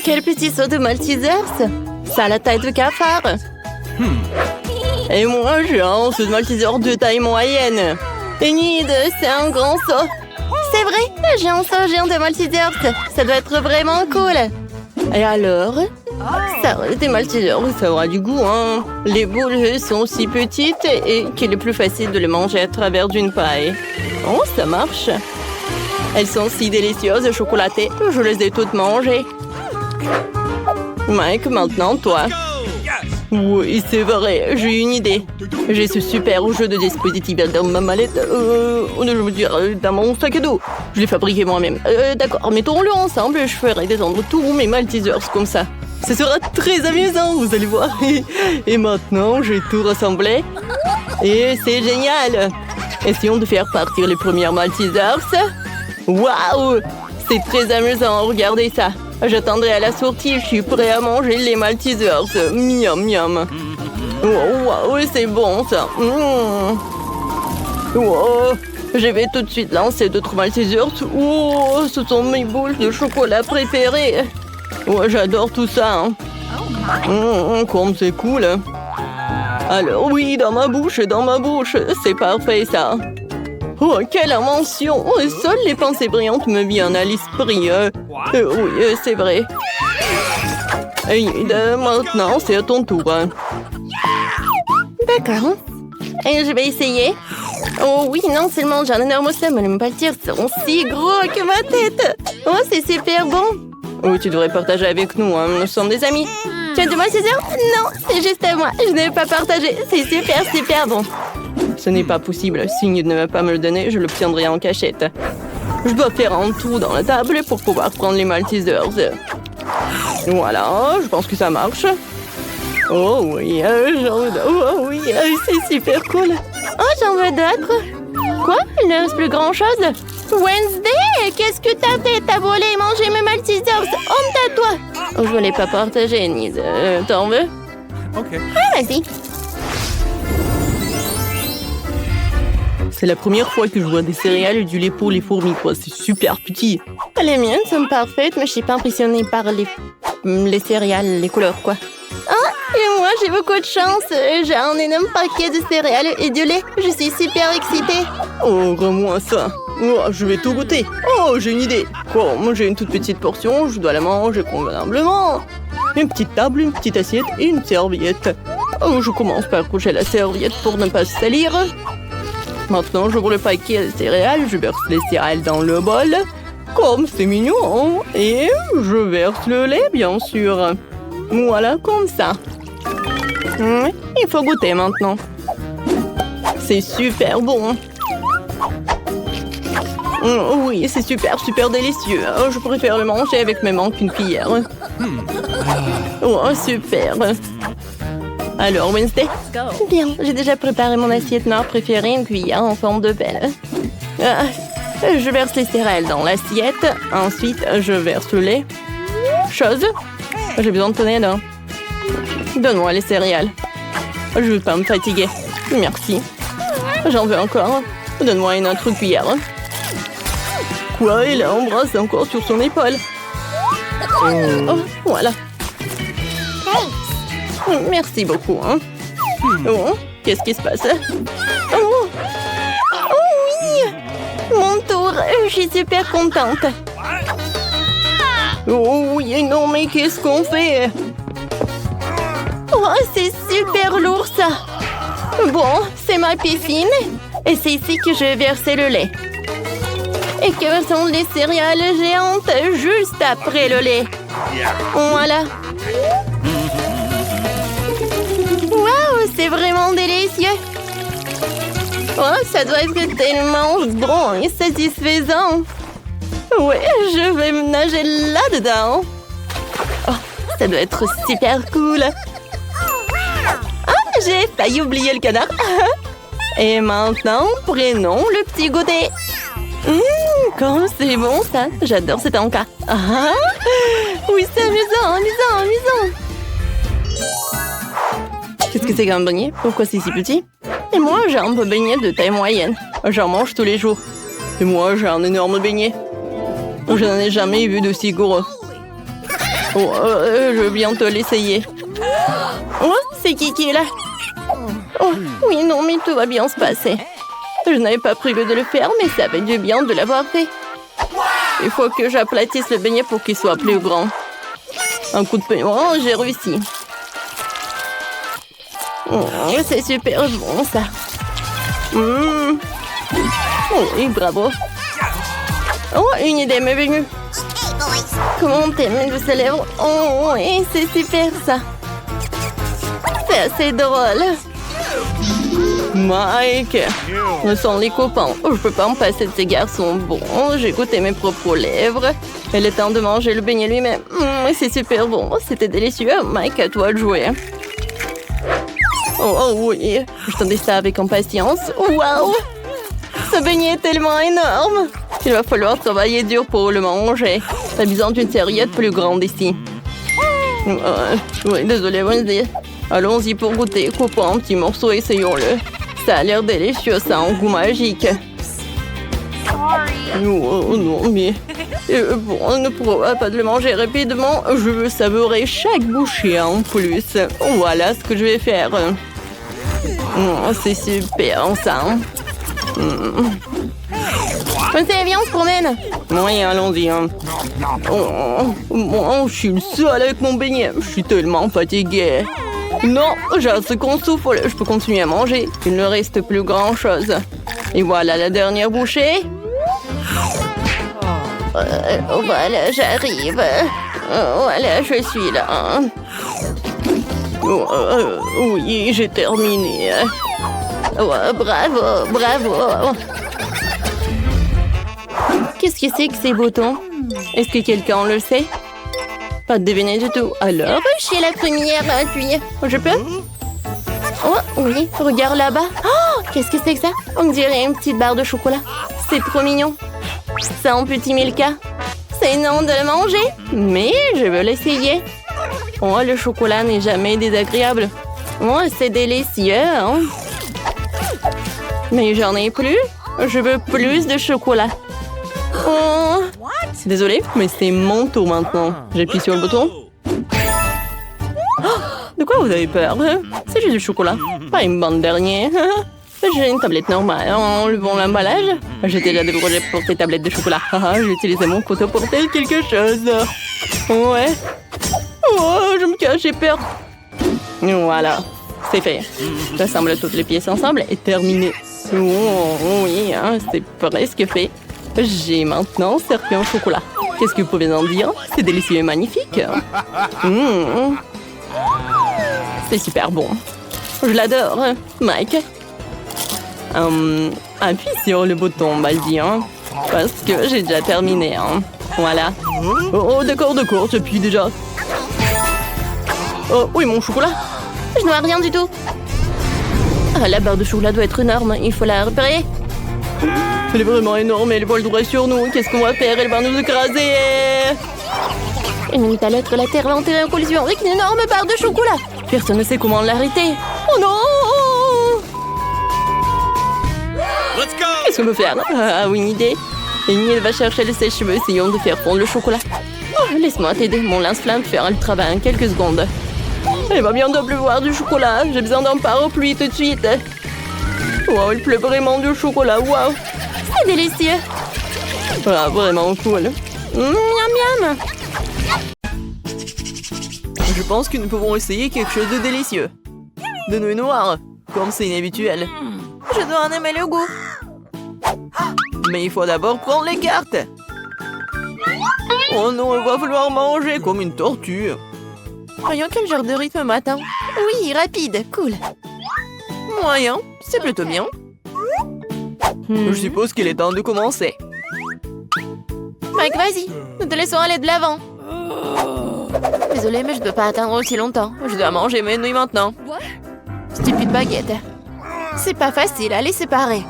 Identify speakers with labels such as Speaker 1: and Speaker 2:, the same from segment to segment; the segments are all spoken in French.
Speaker 1: quel petit saut de Maltesers! Ça a la taille de cafard! Et moi, j'ai un saut de Malteser de taille moyenne! Enid, c'est un grand saut! C'est vrai, j'ai un saut géant de Maltesers! Ça doit être vraiment cool! Et alors? Ça, des Maltesers, ça aura du goût, hein? Les boules sont si petites et qu'il est plus facile de les manger à travers d'une paille. Oh, ça marche! Elles sont si délicieuses, chocolatées, je les ai toutes mangées. Mike, maintenant, toi. Oui, c'est vrai, j'ai une idée. J'ai ce super jeu de dispositif dans ma mallette, je veux dire, dans mon sac à dos. Je l'ai fabriqué moi-même. D'accord, mettons-le ensemble, je ferai descendre tous mes Maltesers comme ça. Ce sera très amusant, vous allez voir. Et maintenant, j'ai tout rassemblé. Et c'est génial. Essayons de faire partir les premières Maltesers. Waouh! C'est très amusant, regardez ça. J'attendrai à la sortie, je suis prêt à manger les Maltesers. Miam, miam. Waouh, c'est bon ça. Wow. Je vais tout de suite lancer d'autres Maltesers. Oh, ce sont mes boules de chocolat préférées. Ouais, j'adore tout ça. Comme c'est cool. Alors oui, dans ma bouche, c'est parfait ça. Oh, quelle invention! Seules les pensées brillantes me viennent à l'esprit. Oui, c'est vrai. Et maintenant, c'est à ton tour. D'accord. Et je vais essayer. Oh oui, non seulement j'ai un énorme seum, mais les Maltesers sont si gros que ma tête. Oh, c'est super bon. Oh, tu devrais partager avec nous, hein. Nous sommes des amis. Tu as de Maltesers? Non, c'est juste à moi. Je ne vais pas partager. C'est super, super bon. Ce n'est pas possible. S'il ne va pas me le donner, je l'obtiendrai en cachette. Je dois faire un trou dans la table pour pouvoir prendre les Maltesers. Voilà, je pense que ça marche. Oh oui, oh oui, c'est super cool. Oh, j'en veux d'autres. Quoi? Il ne reste plus grand-chose? Wednesday, qu'est-ce que t'as fait? T'as volé et mangé mes Maltesers. Honte à toi. Oh, je voulais pas partager, Enid. T'en veux?
Speaker 2: Ok.
Speaker 1: Ah, vas-y. C'est la première fois que je vois des céréales et du lait pour les fourmis, quoi. C'est super petit. Les miennes sont parfaites, mais je suis pas impressionnée par les céréales, les couleurs, quoi. Ah, et moi, j'ai beaucoup de chance. J'ai un énorme paquet de céréales et du lait. Je suis super excitée. Oh, rends-moi ça. Oh, je vais tout goûter. Oh, j'ai une idée. Quoi, moi, j'ai une toute petite portion. Je dois la manger convenablement. Une petite table, une petite assiette et une serviette. Oh, je commence par coucher la serviette pour ne pas se salir. Maintenant, j'ouvre le paquet de céréales, je verse les céréales dans le bol. Comme c'est mignon. Et je verse le lait, bien sûr. Voilà, comme ça. Il faut goûter maintenant. C'est super bon. Oui, c'est super, super délicieux. Je préfère le manger avec mes mains qu'une cuillère. Oh, super. Alors, Wednesday? Bien, j'ai déjà préparé mon assiette noire préférée, une cuillère en forme de belle. Je verse les céréales dans l'assiette. Ensuite, je verse le lait. Chose? J'ai besoin de ton aide. Donne-moi les céréales. Je veux pas me fatiguer. Merci. J'en veux encore. Donne-moi une autre cuillère. Quoi? Il embrasse encore sur son épaule. Oh, voilà. Merci beaucoup. Hein. Oh, qu'est-ce qui se passe? Oh. Oh oui! Mon tour. Je suis super contente. Oh oui, non, mais qu'est-ce qu'on fait? Oh, c'est super lourd, ça. Bon, c'est ma piscine. Et c'est ici que je vais verser le lait. Et que sont les céréales géantes juste après le lait. Voilà. Waouh, c'est vraiment délicieux. Oh, ça doit être tellement bon et satisfaisant. Ouais, je vais me nager là-dedans. Oh, ça doit être super cool. Ah, j'ai failli oublier le canard. Et maintenant, prenons le petit goûter. Comme c'est bon ça. J'adore cet encas. Ah, oui, c'est amusant, amusant, amusant. Qu'est-ce que c'est qu'un beignet? Pourquoi c'est si petit? Et moi, j'ai un beignet de taille moyenne. J'en mange tous les jours. Et moi, j'ai un énorme beignet. Je n'en ai jamais vu d'aussi gros. Oh, je veux bientôt l'essayer. Oh, c'est qui est là? Oh, oui, non, mais tout va bien se passer. Je n'avais pas prévu de le faire, mais ça fait du bien de l'avoir fait. Il faut que j'aplatisse le beignet pour qu'il soit plus grand. Un coup de peignoir, oh, j'ai réussi. Oh, c'est super bon, ça. Oh, oui, bravo. Oh, une idée m'est venue. Comment t'aimes de ses lèvres? Oh, oui, c'est super, ça. C'est assez drôle. Mike, nous sommes les copains. Je peux pas me passer de ces garçons bons. J'ai goûté mes propres lèvres. Il est temps de manger le beignet lui-même. C'est super bon. C'était délicieux. Mike, à toi de jouer. Oh oui, j'attendais ça avec impatience. Waouh! Ce beignet est tellement énorme. Il va falloir travailler dur pour le manger. T'as besoin d'une serviette plus grande ici. Oui, désolé, Wednesday. Allons-y pour goûter. Coupons un petit morceau, essayons-le. Ça a l'air délicieux, ça a un goût magique. Oh non, mais... bon, on ne pourra pas de le manger rapidement. Je veux savourer chaque bouchée en plus. Voilà ce que je vais faire. C'est super, ça. Viens, on se promène. Oui, allons-y. Je suis le seul avec mon beignet. Je suis tellement fatiguée. Non, j'ai un second souffle. Je peux continuer à manger. Il ne reste plus grand-chose. Et voilà la dernière bouchée. Voilà, j'arrive. Voilà, je suis là. Oui, j'ai terminé. Bravo, bravo. Qu'est-ce que c'est que ces boutons? Est-ce que quelqu'un le sait? Pas de deviner du tout. Alors, je suis la première à appuyer. Je peux? Oh, oui, regarde là-bas. Oh, qu'est-ce que c'est que ça? On dirait une petite barre de chocolat. C'est trop mignon. C'est un petit Milka. C'est non de le manger, mais je veux l'essayer. Oh, le chocolat n'est jamais désagréable. Oh, c'est délicieux, hein? Mais j'en ai plus. Je veux plus de chocolat. Oh. Désolée, mais c'est mon tour maintenant. J'appuie sur le bouton. Oh, de quoi vous avez peur? C'est juste du chocolat, pas une bande dernière. J'ai une tablette normale. Enlevons l'emballage. J'ai déjà des projets pour ces tablettes de chocolat. J'ai utilisé mon couteau pour faire quelque chose. Ouais. Oh, je me cache, j'ai peur. Voilà, c'est fait. J'assemble toutes les pièces ensemble et terminé. Oh, oui, hein, c'est presque fait. J'ai maintenant servi en chocolat. Qu'est-ce que vous pouvez en dire? C'est délicieux et magnifique. C'est super bon. Je l'adore. Mike? Appuie sur le bouton, vas-y, hein, parce que j'ai déjà terminé. Hein. Voilà. Oh, d'accord, j'appuie déjà. Oh, oui, mon chocolat. Je ne vois rien du tout. Ah, la barre de chocolat doit être énorme. Il faut la repérer. Elle est vraiment énorme, elle vole droit sur nous. Qu'est-ce qu'on va faire? Elle va nous écraser. Une minute à l'autre, la Terre va entrer en collision avec une énorme barre de chocolat. Personne ne sait comment l'arrêter. Oh non! Qu'est-ce qu'on peut faire? Ah oui, une idée. Ingrid va chercher le sèche-cheveux. Essayons de faire fondre le chocolat. Oh, laisse-moi t'aider. Mon lance-flamme fera le travail en quelques secondes. Il va bientôt pleuvoir du chocolat. J'ai besoin d'un parapluie tout de suite. Wow, il pleut vraiment du chocolat. Wow. C'est délicieux. Ah, vraiment cool. Miam miam. Je pense que nous pouvons essayer quelque chose de délicieux. De nouilles noires, comme c'est inhabituel. Je dois en aimer le goût. Mais il faut d'abord prendre les cartes. Oh non, il va falloir manger comme une tortue. Voyons quel genre de rythme matin. Oui, rapide, cool. Moyen, c'est plutôt bien. Je suppose qu'il est temps de commencer. Mike, vas-y, nous te laissons aller de l'avant. Désolée, mais je ne peux pas attendre aussi longtemps. Je dois manger mes nouilles maintenant. Stupide baguette. C'est pas facile à les séparer.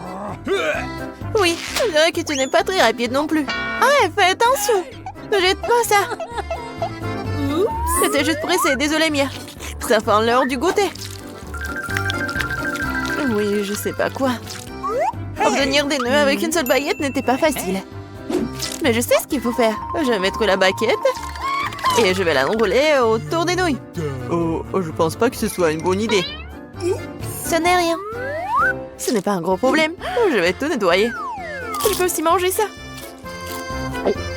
Speaker 1: Oui, je dirais que tu n'es pas très rapide non plus. Ah, fais attention. Ne jette pas ça. C'était juste pressé, désolé Mia. Ça fait l'heure du goûter. Oui, je sais pas quoi. Obtenir des nœuds avec une seule baguette n'était pas facile. Mais je sais ce qu'il faut faire. Je vais mettre la baguette Et je vais l'enrouler autour des nouilles. Oh, je pense pas que ce soit une bonne idée. Ce n'est rien. Ce n'est pas un gros problème. Je vais tout nettoyer. Je peux aussi manger ça.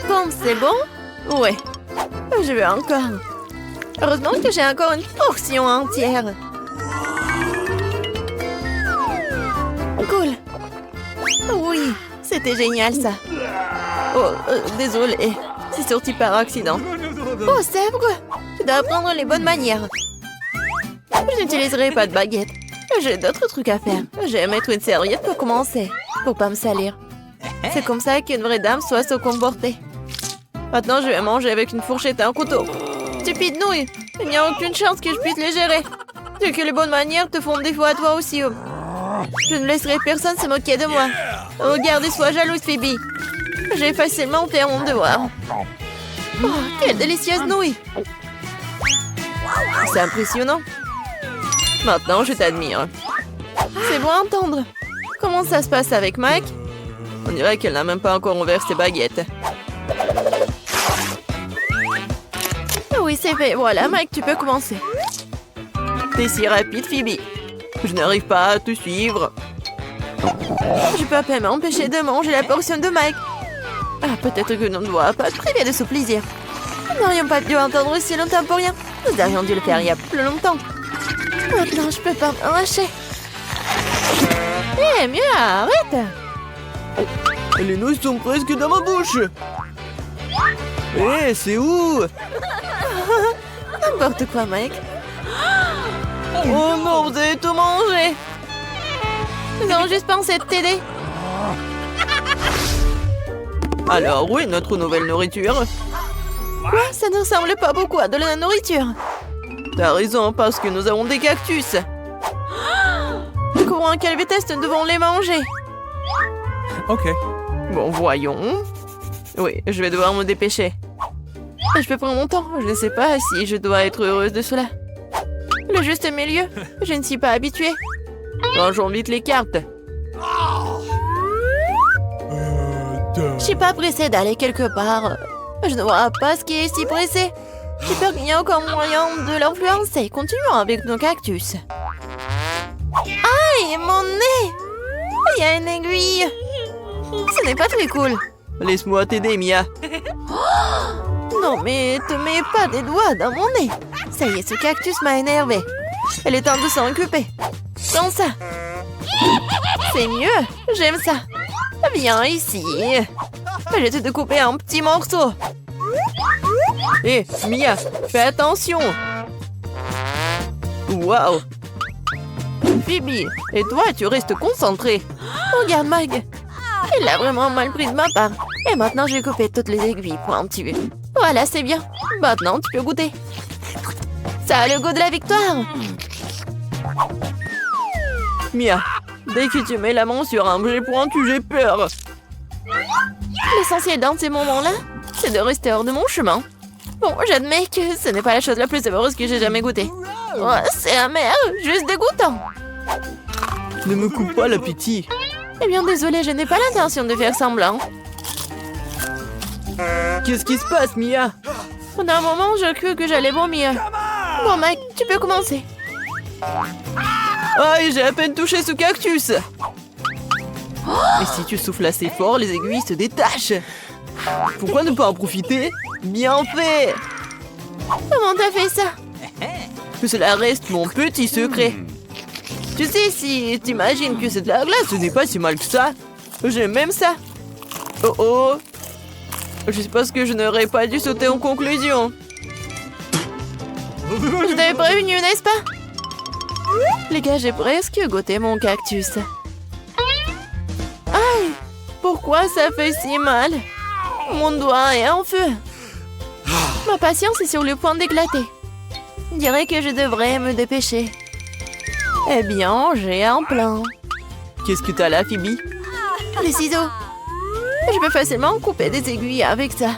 Speaker 1: Bon, c'est bon? Ouais. Je veux encore. Heureusement que j'ai encore une portion entière. Cool. Oui, c'était génial ça. Oh, désolé. C'est sorti par accident. Oh, Sèvres, tu dois apprendre les bonnes manières. Je n'utiliserai pas de baguette. J'ai d'autres trucs à faire. Je vais mettre une serviette pour commencer, pour pas me salir. C'est comme ça qu'une vraie dame doit se comporter. Maintenant, je vais manger avec une fourchette et un couteau. Stupide nouille, il n'y a aucune chance que je puisse les gérer. C'est que les bonnes manières te font défaut à toi aussi. Je ne laisserai personne se moquer de moi. Regarde et sois jalouse, Phoebe. J'ai facilement fait mon devoir. Oh, quelle délicieuse nouille! C'est impressionnant. Maintenant, je t'admire. C'est bon à entendre. Comment ça se passe avec Mike? On dirait qu'elle n'a même pas encore ouvert ses baguettes. Oui, c'est fait. Voilà, Mike, tu peux commencer. T'es si rapide, Phoebe. Je n'arrive pas à te suivre. Je peux à peine m'empêcher de manger la portion de Mike. Ah, peut-être que l'on ne doit pas priver de ce plaisir. Nous n'aurions pas dû entendre si longtemps pour rien. Nous aurions dû le faire il y a plus longtemps. Maintenant, je peux pas m'arracher. Eh, mieux, arrête.
Speaker 2: Les nouilles sont presque dans ma bouche. Eh, c'est où?
Speaker 1: N'importe quoi, Mike. Oh non, vous avez tout mangé. Nous avons juste pensé de t'aider.
Speaker 2: Alors, où est notre nouvelle nourriture?
Speaker 1: Quoi? Ça ne ressemble pas beaucoup à de la nourriture.
Speaker 2: T'as raison, parce que nous avons des cactus.
Speaker 1: Courons à quelle vitesse nous devons les manger?
Speaker 2: Ok.
Speaker 1: Bon, voyons. Oui, je vais devoir me dépêcher. Je peux prendre mon temps. Je ne sais pas si je dois être heureuse de cela. Le juste milieu, je ne suis pas habituée.
Speaker 2: Rangeons vite les cartes.
Speaker 1: Je suis pas pressée d'aller quelque part. Je ne vois pas ce qui est si pressé. J'ai peur qu'il y ait encore moyen de l'influencer. Continuons avec nos cactus. Aïe, mon nez! Il y a une aiguille. Ce n'est pas très cool.
Speaker 2: Laisse-moi t'aider, Mia.
Speaker 1: Non, mais te mets pas des doigts dans mon nez. Ça y est, ce cactus m'a énervé. Elle est temps de s'en occuper. Prends ça. C'est mieux. J'aime ça. Viens ici. Je vais te découper en petits morceaux.
Speaker 2: Hé, Mia, fais attention. Waouh.
Speaker 1: Phoebe, et toi, tu restes concentré. Regarde, Mag. Il a vraiment mal pris de ma part. Et maintenant, j'ai coupé toutes les aiguilles pointues. Voilà, c'est bien. Maintenant, tu peux goûter. Ça a le goût de la victoire.
Speaker 2: Mia, dès que tu mets la main sur un objet pointu, j'ai peur.
Speaker 1: L'essentiel dans ces moments-là, c'est de rester hors de mon chemin. Bon, j'admets que ce n'est pas la chose la plus savoureuse que j'ai jamais goûtée. Oh, c'est amer, juste dégoûtant.
Speaker 2: Ne me coupe pas l'appétit.
Speaker 1: Eh bien, désolé, je n'ai pas l'intention de faire semblant.
Speaker 2: Qu'est-ce qui se passe, Mia?
Speaker 1: Pendant un moment, je crus que j'allais vomir. Bon, Mike, tu peux commencer.
Speaker 2: Aïe, j'ai à peine touché ce cactus. Et si tu souffles assez fort, les aiguilles se détachent. Pourquoi ne pas en profiter? Bien fait.
Speaker 1: Comment t'as fait ça?
Speaker 2: Que cela reste mon petit secret. Tu sais, si t'imagines que c'est de la glace, ce n'est pas si mal que ça. J'aime même ça. Oh oh. Je suppose que je n'aurais pas dû sauter en conclusion.
Speaker 1: Je t'avais prévenu, n'est-ce pas? Les gars, j'ai presque goûté mon cactus. Aïe! Pourquoi ça fait si mal? Mon doigt est en feu. Ma patience est sur le point d'éclater. On dirait que je devrais me dépêcher. Eh bien, j'ai un plan.
Speaker 2: Qu'est-ce que t'as là, Phoebe?
Speaker 1: Des ciseaux. Je peux facilement couper des aiguilles avec ça.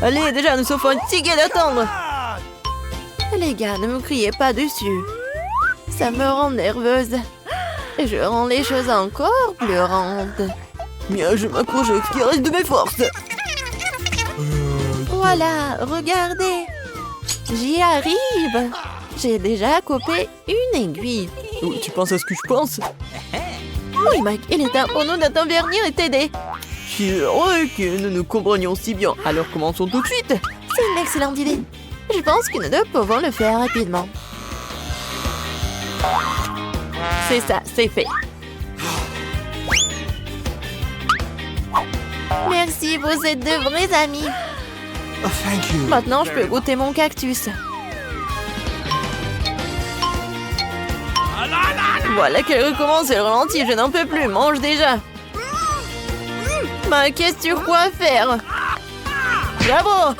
Speaker 2: Allez, déjà, nous sommes fatigués d'attendre.
Speaker 1: Les gars, ne me criez pas dessus. Ça me rend nerveuse. Et je rends les choses encore pleurantes.
Speaker 2: Mia, je m'accroche au ce qui reste de mes forces.
Speaker 1: Ouais, Voilà, regardez. J'y arrive. J'ai déjà coupé une aiguille.
Speaker 2: Oh, tu penses à ce que je pense?
Speaker 1: Oui, Mike, il est temps pour nous de t'intervenir et t'aider.
Speaker 2: Je suis heureux que nous nous comprenions si bien. Alors commençons tout de suite.
Speaker 1: C'est une excellente idée. Je pense que nous deux pouvons le faire rapidement. C'est ça, c'est fait. Merci, vous êtes de vrais amis.
Speaker 3: Oh, thank you.
Speaker 1: Maintenant, je peux goûter mon cactus.
Speaker 2: Voilà qu'elle recommence, elle ralentit, je n'en peux plus, mange déjà.
Speaker 1: Mais qu'est-ce que tu crois faire?
Speaker 2: Bravo!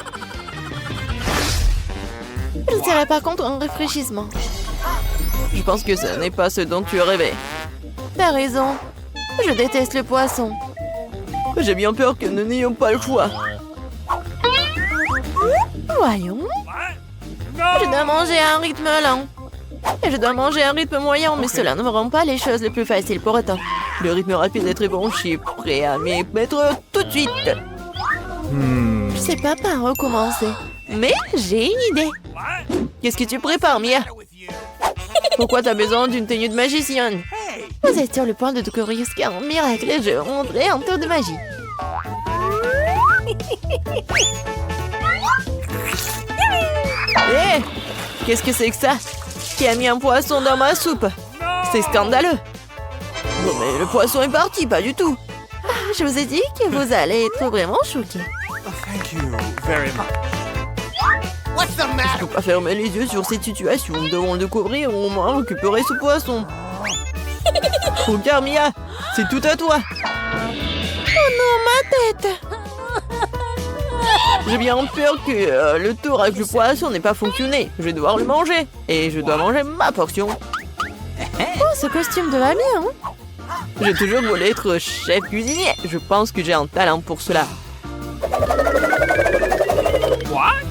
Speaker 1: Je ne serais pas contre un rafraîchissement.
Speaker 2: Je pense que ce n'est pas ce dont tu rêvais.
Speaker 1: T'as raison. Je déteste le poisson.
Speaker 2: J'ai bien peur que nous n'ayons pas le choix.
Speaker 1: Voyons. Je dois manger à un rythme lent. Et je dois manger à un rythme moyen, mais cela ne me rend pas les choses les plus faciles pour autant.
Speaker 2: Le rythme rapide est très bon, je suis prêt à m'y mettre tout de suite.
Speaker 1: Je sais pas par où commencer. Mais j'ai une idée.
Speaker 2: Qu'est-ce que tu prépares, Mia? Pourquoi t'as besoin d'une tenue de magicienne?
Speaker 1: Vous êtes sur le point de découvrir ce qu'est un miracle et je rendrai un tour de magie.
Speaker 2: Hé! Qu'est-ce que c'est que ça? Qui a mis un poisson dans ma soupe? C'est scandaleux! Bon, mais le poisson est parti, pas du tout!
Speaker 1: Je vous ai dit que vous allez être vraiment choqués.
Speaker 3: Oh, thank you very much.
Speaker 2: Je peux pas fermer les yeux sur cette situation. Nous devons le découvrir ou au moins récupérer ce poisson. Regarde, Mia, c'est tout à toi.
Speaker 1: Oh non, ma tête!
Speaker 2: J'ai bien peur que le tour avec le poisson n'ait pas fonctionné. Je vais devoir le manger. Et je dois manger ma portion.
Speaker 1: Oh, ce costume te va bien, hein?
Speaker 2: J'ai toujours voulu être chef cuisinier. Je pense que j'ai un talent pour cela.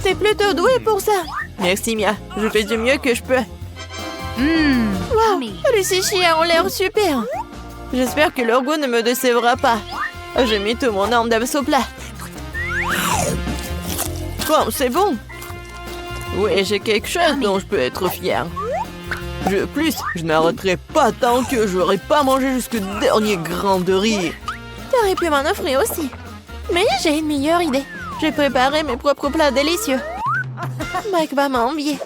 Speaker 1: T'es plutôt doué pour ça.
Speaker 2: Merci, Mia. Je fais du mieux que je peux.
Speaker 1: Wow, les sushis ont l'air super.
Speaker 2: J'espère que leur goût ne me décevra pas. J'ai mis tout mon âme dans ce plat. Oh, c'est bon. Oui, j'ai quelque chose dont je peux être fière. Je n'arrêterai pas tant que je n'aurai pas mangé jusqu'au dernier grain de riz.
Speaker 1: T'aurais pu m'en offrir aussi. Mais j'ai une meilleure idée. J'ai préparé mes propres plats délicieux. Mike va m'envier.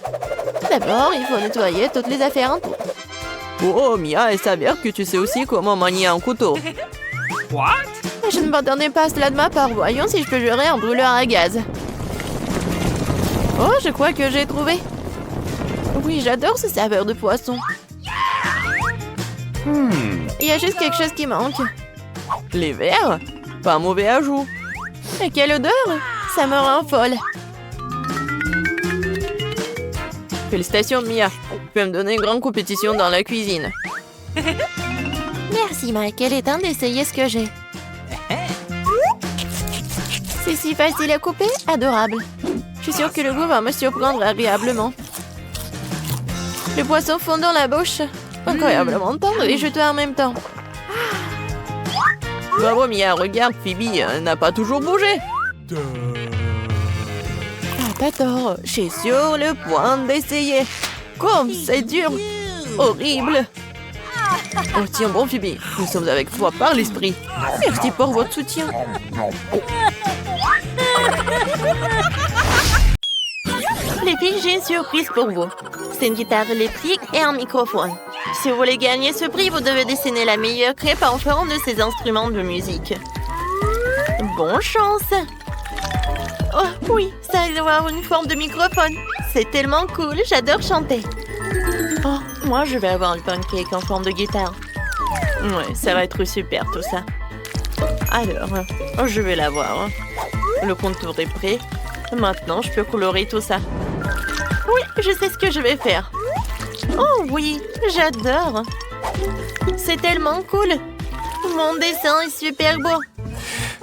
Speaker 1: D'abord, il faut nettoyer toutes les affaires en tout.
Speaker 2: Oh, Mia, il s'avère que tu sais aussi comment manier un couteau.
Speaker 1: Je ne m'attendais pas à cela de ma part. Voyons si je peux gérer un brûleur à gaz. Oh, je crois que j'ai trouvé. Oui, j'adore ce saveur de poisson. Il y a juste quelque chose qui manque.
Speaker 2: Les verres? Pas un mauvais ajout.
Speaker 1: Et quelle odeur! Ça me rend folle.
Speaker 2: Félicitations, Mia. Tu peux me donner une grande compétition dans la cuisine.
Speaker 1: Merci, Mike. Il est temps d'essayer ce que j'ai. C'est si facile à couper, adorable. Je suis sûre que le goût va me surprendre agréablement. Le poisson fond dans la bouche. Incroyablement tendre et juteux en même temps.
Speaker 2: Bravo, Mia. Regarde, Phoebe n'a pas toujours bougé.
Speaker 1: Ah, t'as tort.
Speaker 2: Je suis sur le point d'essayer. Comme c'est dur. Horrible. Oh, tiens bon, Phoebe. Nous sommes avec toi par l'esprit. Merci pour votre soutien.
Speaker 1: Les filles, j'ai une surprise pour vous. C'est une guitare électrique et un microphone. Si vous voulez gagner ce prix, vous devez dessiner la meilleure crêpe en forme de ces instruments de musique. Bonne chance! Oh oui, ça doit avoir une forme de microphone. C'est tellement cool, j'adore chanter. Oh, moi je vais avoir le pancake en forme de guitare. Ouais, ça va être super tout ça. Alors, je vais l'avoir. Le contour est prêt. Maintenant, je peux colorer tout ça. Oui, je sais ce que je vais faire. Oh oui, j'adore. C'est tellement cool. Mon dessin est super beau.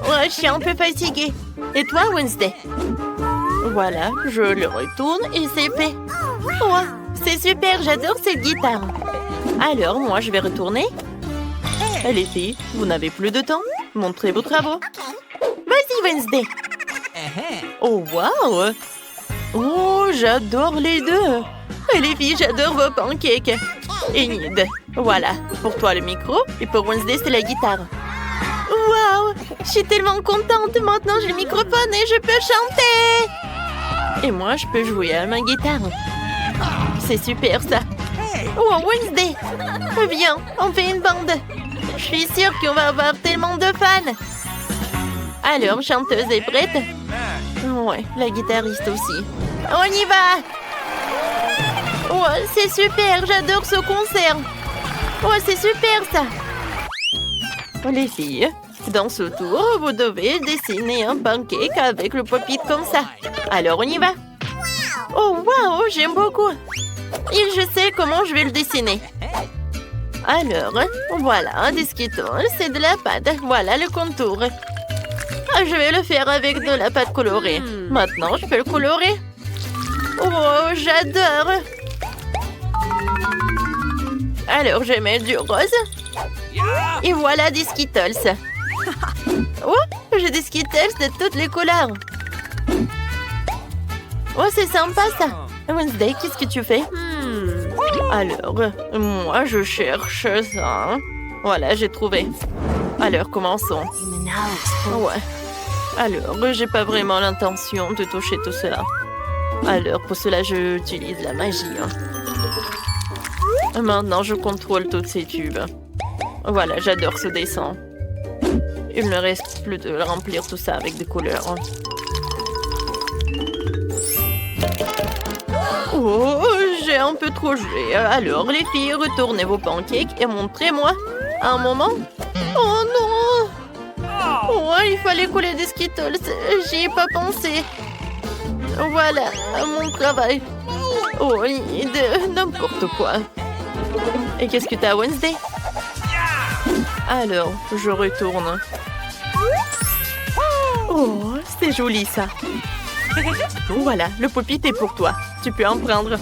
Speaker 1: Ouais, je suis un peu fatiguée. Et toi, Wednesday? Voilà, je le retourne et c'est fait. Ouais, c'est super, j'adore cette guitare. Alors, moi, je vais retourner. Les filles, vous n'avez plus de temps. Montrez vos travaux. Vas-y, Wednesday. Oh, wow! Oh, j'adore les deux! Et les filles, j'adore vos pancakes! Enid, voilà, pour toi le micro, et pour Wednesday, c'est la guitare. Wow! Je suis tellement contente! Maintenant, j'ai le microphone et je peux chanter! Et moi, je peux jouer à ma guitare. C'est super, ça! Oh, Wednesday! Viens, on fait une bande! Je suis sûre qu'on va avoir tellement de fans! Alors, chanteuse est prête? Ouais, la guitariste aussi. On y va! Ouais, c'est super, j'adore ce concert! Ouais, c'est super, ça! Les filles, dans ce tour, vous devez dessiner un pancake avec le pop-it comme ça. Alors, on y va! Oh, wow, j'aime beaucoup! Et je sais comment je vais le dessiner. Alors, voilà, des Skittles, c'est de la pâte. Voilà le contour. Je vais le faire avec de la pâte colorée. Maintenant, je peux le colorer. Oh, j'adore! Alors, je mets du rose. Et voilà des Skittles. Oh, j'ai des Skittles de toutes les couleurs. Oh, c'est sympa, ça. Wednesday, qu'est-ce que tu fais? Alors, moi, je cherche ça. Voilà, j'ai trouvé. Alors, commençons. Ouais. Alors, j'ai pas vraiment l'intention de toucher tout cela. Alors, pour cela, j'utilise la magie. Maintenant, je contrôle tous ces tubes. Voilà, j'adore ce dessin. Il ne reste plus de remplir tout ça avec des couleurs. Oh, j'ai un peu trop joué. Alors, les filles, retournez vos pancakes et montrez-moi un moment. Oh non! Oh, il fallait coller des Skittles. J'y ai pas pensé. Voilà, mon travail. Oh, de n'importe quoi. Et qu'est-ce que t'as, Wednesday? Alors, je retourne. Oh, c'est joli, ça. Voilà, le pop-it est pour toi. Tu peux en prendre.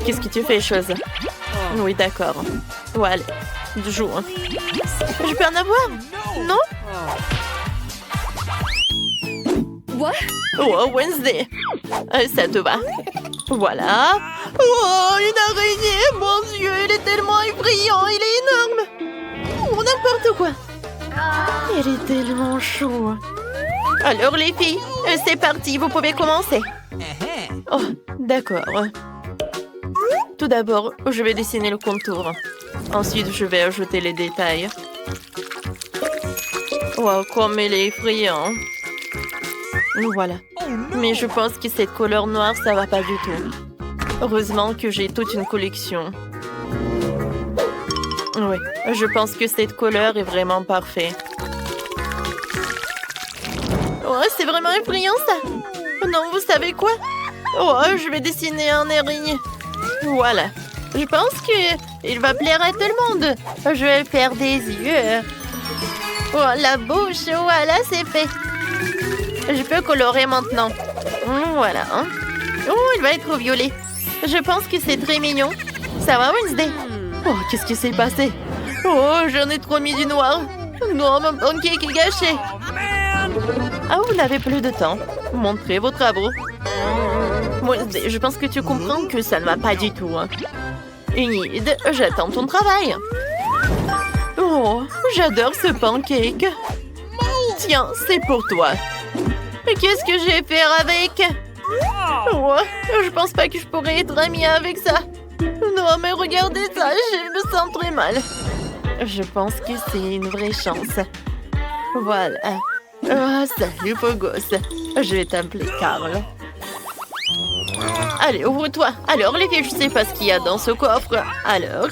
Speaker 1: Qu'est-ce que tu fais, chose? Oui, d'accord. Voilà, joue. Je peux en avoir? Non? Oh, Wednesday. Ça te va? Voilà. Oh, une araignée! Mon Dieu, il est tellement effrayant, il est énorme! Oh, n'importe quoi! Il est tellement chaud. Alors, les filles, c'est parti, vous pouvez commencer. Oh, d'accord. Tout d'abord, je vais dessiner le contour. Ensuite, je vais ajouter les détails. Wow, comme il est effrayant. Voilà. Mais je pense que cette couleur noire, ça va pas du tout. Heureusement que j'ai toute une collection. Oui, je pense que cette couleur est vraiment parfaite. Oh, c'est vraiment effrayant, ça. Non, vous savez quoi? Oh, je vais dessiner un érigné. Voilà. Je pense qu'il va plaire à tout le monde. Je vais faire des yeux. Oh, la bouche. Voilà, c'est fait. Je peux colorer maintenant. Voilà. Oh, il va être violet. Je pense que c'est très mignon. Ça va, Wednesday? Oh, qu'est-ce qui s'est passé? Oh, j'en ai trop mis du noir. Non, mon pancake est gâché. Ah, vous n'avez plus de temps. Montrez vos travaux. Wednesday, je pense que tu comprends que ça ne va pas du tout. Enid, j'attends ton travail. Oh, j'adore ce pancake. Tiens, c'est pour toi. Qu'est-ce que je vais faire avec? Oh, je pense pas que je pourrais être amie avec ça. Non, mais regardez ça, je me sens très mal. Je pense que c'est une vraie chance. Voilà. Oh, salut, beau gosse. Je vais t'appeler Carl. Allez, ouvre-toi. Alors, les filles, je sais pas ce qu'il y a dans ce coffre. Alors,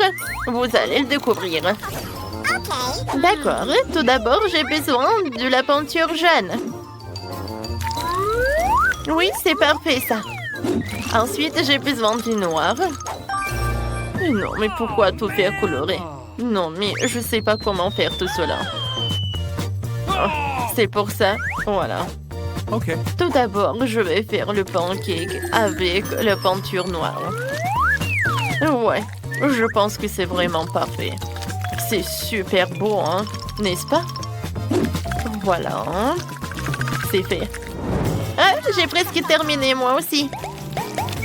Speaker 1: vous allez le découvrir. D'accord. Tout d'abord, j'ai besoin de la peinture jaune. Oui, c'est parfait, ça. Ensuite, j'ai besoin du noir. Non, mais pourquoi tout faire colorer? Non, mais je sais pas comment faire tout cela. Oh, c'est pour ça. Voilà.
Speaker 3: Okay.
Speaker 1: Tout d'abord, je vais faire le pancake avec la peinture noire. Ouais, je pense que c'est vraiment parfait. C'est super beau, hein, n'est-ce pas? Voilà. c'est fait. Ah, j'ai presque terminé, moi aussi.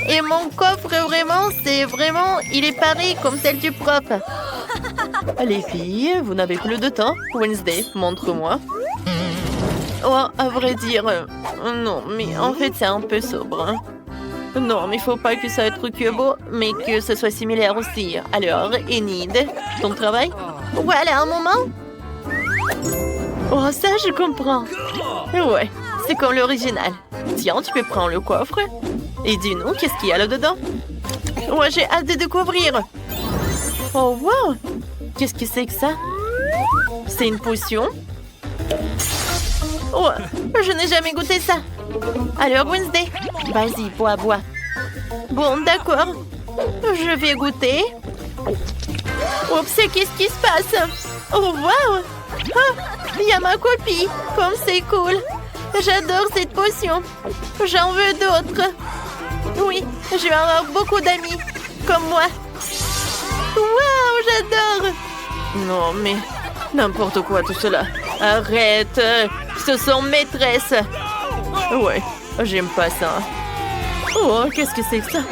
Speaker 1: Et mon coffre, il est pareil comme celle du prof. Les filles, vous n'avez plus de temps. Wednesday, montre-moi. Oh, à vrai dire, non, mais en fait, c'est un peu sobre. Hein. Non, mais il faut pas que ça soit trop beau, mais que ce soit similaire aussi. Alors, Enid, ton travail? Voilà, un moment. Oh, ça, je comprends. Ouais, c'est comme l'original. Tiens, tu peux prendre le coffre. Et dis-nous, qu'est-ce qu'il y a là-dedans? Ouais, j'ai hâte de découvrir. Oh, wow! Qu'est-ce que c'est que ça? C'est une potion? Oh, je n'ai jamais goûté ça. Alors, Wednesday, vas-y, bois. Bon, d'accord. Je vais goûter. Oups, qu'est-ce qui se passe? Oh, wow! Ah, il y a ma copie. Comme c'est cool. J'adore cette potion. J'en veux d'autres. Oui, je vais avoir beaucoup d'amis. Comme moi. Waouh, j'adore. Non, mais n'importe quoi tout cela. Arrête. Ce sont maîtresses. Ouais, j'aime pas ça. Oh, qu'est-ce que c'est que ça?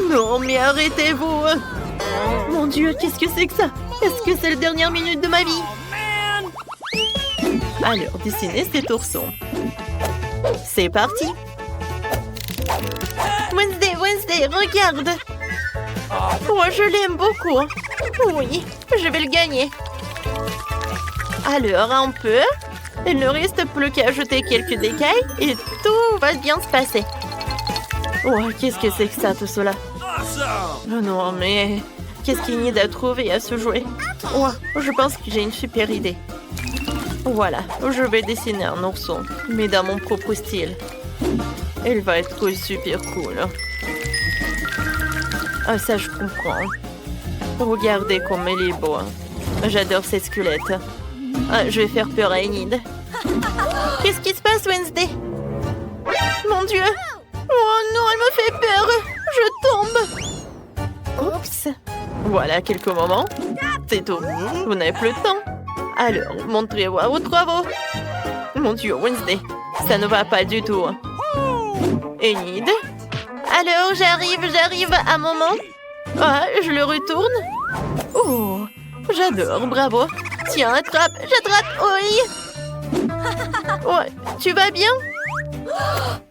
Speaker 1: Non, mais arrêtez-vous. Mon Dieu, qu'est-ce que c'est que ça? Est-ce que c'est la dernière minute de ma vie? Alors, dessinez cet ourson. C'est parti. Wednesday, regarde. Oh, je l'aime beaucoup. Oui, je vais le gagner. Alors, un peu. Il ne reste plus qu'à ajouter quelques décailles et tout va bien se passer. Oh, qu'est-ce que c'est que ça, tout cela? Oh non, mais qu'est-ce qu'il y a à trouver à ce jouet? Oh, je pense que j'ai une super idée. Voilà, je vais dessiner un ourson, mais dans mon propre style. Il va être super cool. Ah, ça, je comprends. Regardez comme il est beau. J'adore cette squelette. Ah, je vais faire peur à Enid. Qu'est-ce qui se passe, Wednesday? Mon Dieu! Oh non, elle me fait peur! Je tombe! Oups! Voilà quelques moments. C'est tout. Vous n'avez plus de temps. Alors, montrez-moi vos travaux. Mon Dieu, Wednesday, ça ne va pas du tout. Enid? Alors, j'arrive à un moment. Ah, je le retourne. Oh, j'adore, bravo. Tiens, j'attrape, oui. Ouais, tu vas bien?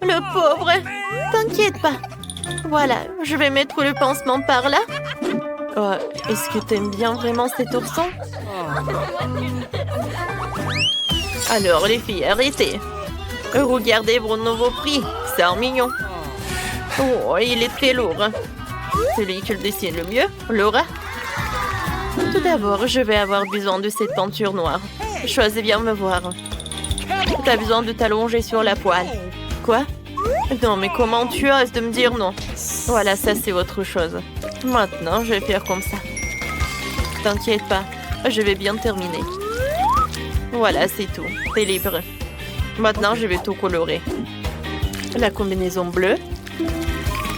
Speaker 1: Le pauvre. T'inquiète pas. Voilà, je vais mettre le pansement par là. Oh, est-ce que t'aimes bien vraiment cet ourson? Alors, les filles, arrêtez. Regardez vos nouveaux prix. C'est un mignon. Oh, il est très lourd. Celui qui le dessine le mieux, Laura. Tout d'abord, je vais avoir besoin de cette peinture noire. Choisis bien me voir. T'as besoin de t'allonger sur la poêle. Quoi? Non, mais comment tu oses de me dire non? Voilà, ça c'est autre chose. Maintenant, je vais faire comme ça. T'inquiète pas, je vais bien terminer. Voilà, c'est tout. T'es libre. Maintenant, je vais tout colorer. La combinaison bleue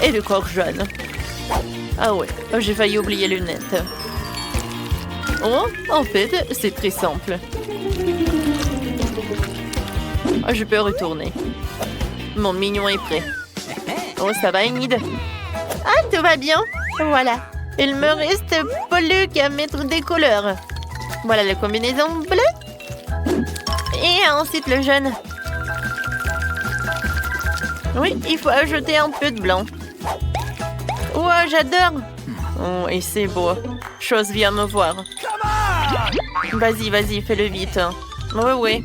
Speaker 1: et le corps jaune. Ah ouais, j'ai failli oublier les lunettes. Oh, en fait, c'est très simple. Je peux retourner. Mon mignon est prêt. Oh, ça va, Enid? Ah, tout va bien. Voilà. Il me reste plus qu'à mettre des couleurs. Voilà la combinaison bleue. Et ensuite le jaune. Oui, il faut ajouter un peu de blanc. Oh, j'adore. Oh, et c'est beau. Chose, viens me voir. Vas-y, fais-le vite. Oui.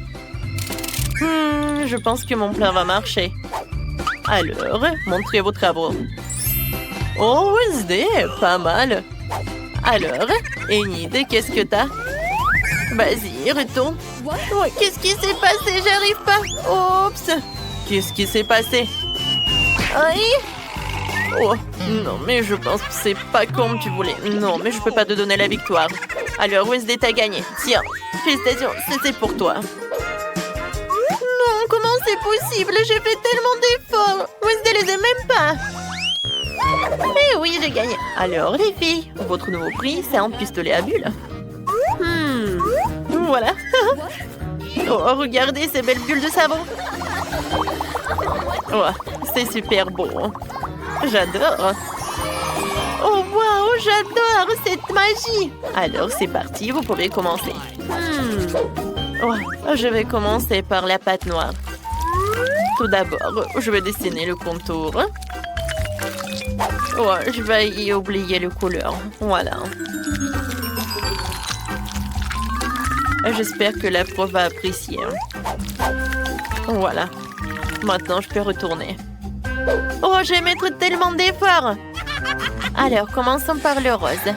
Speaker 1: Je pense que mon plan va marcher. Alors, montrez vos travaux. Oh, Wednesday, pas mal. Alors, Enid, qu'est-ce que t'as? Vas-y, retourne. Oh, qu'est-ce qui s'est passé? J'arrive pas. Oups. Qu'est-ce qui s'est passé? Aïe. Oh, non, mais je pense que c'est pas comme tu voulais. Non, mais je peux pas te donner la victoire. Alors, Wednesday, t'as gagné. Tiens, félicitations, c'est pour toi. Non, comment c'est possible? J'ai fait tellement d'efforts. Wednesday les aime même pas. Mais oui, j'ai gagné. Alors, les filles, votre nouveau prix, c'est un pistolet à bulles. Voilà. Oh, regardez ces belles bulles de savon. Oh, c'est super beau. J'adore. Oh, waouh, j'adore cette magie. Alors, c'est parti, vous pouvez commencer. Oh, je vais commencer par la pâte noire. Tout d'abord, je vais dessiner le contour. Oh, je vais y oublier le couleur. Voilà. J'espère que la prof va apprécier. Voilà. Maintenant, je peux retourner. Oh, je vais mettre tellement d'efforts. Alors, commençons par le rose.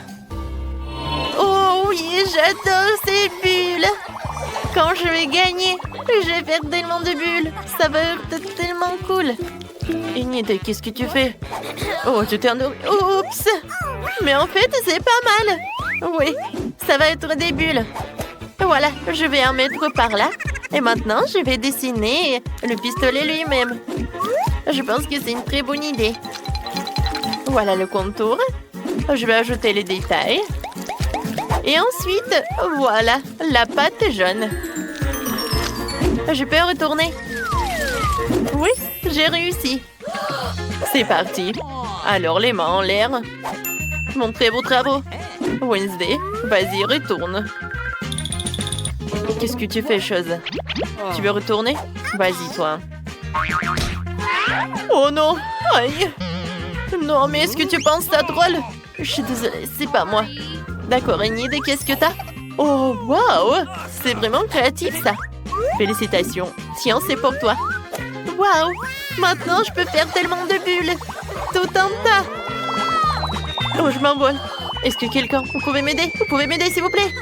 Speaker 1: Oh oui, j'adore ces bulles. Quand je vais gagner, je vais faire tellement de bulles. Ça va être tellement cool. Enid, qu'est-ce que tu fais? Oh, tu t'es endormi. Oups. Mais en fait, c'est pas mal. Oui, ça va être des bulles. Voilà, je vais en mettre par là. Et maintenant, je vais dessiner le pistolet lui-même. Je pense que c'est une très bonne idée. Voilà le contour. Je vais ajouter les détails. Et ensuite, voilà, la pâte jaune. Je peux retourner. Oui, j'ai réussi. C'est parti. Alors, les mains en l'air. Montrez vos travaux. Wednesday, vas-y, retourne. Qu'est-ce que tu fais, chose? Tu veux retourner? Vas-y, toi. Oh non! Aïe! Non, mais est-ce que tu penses ça drôle? Je suis désolée, c'est pas moi. D'accord, Enid, qu'est-ce que t'as? Oh, waouh! C'est vraiment créatif, ça. Félicitations. Tiens, c'est pour toi. Waouh! Maintenant, je peux faire tellement de bulles. Tout un tas. Oh, je m'envole. Est-ce que quelqu'un... Vous pouvez m'aider? Vous pouvez m'aider, s'il vous plaît?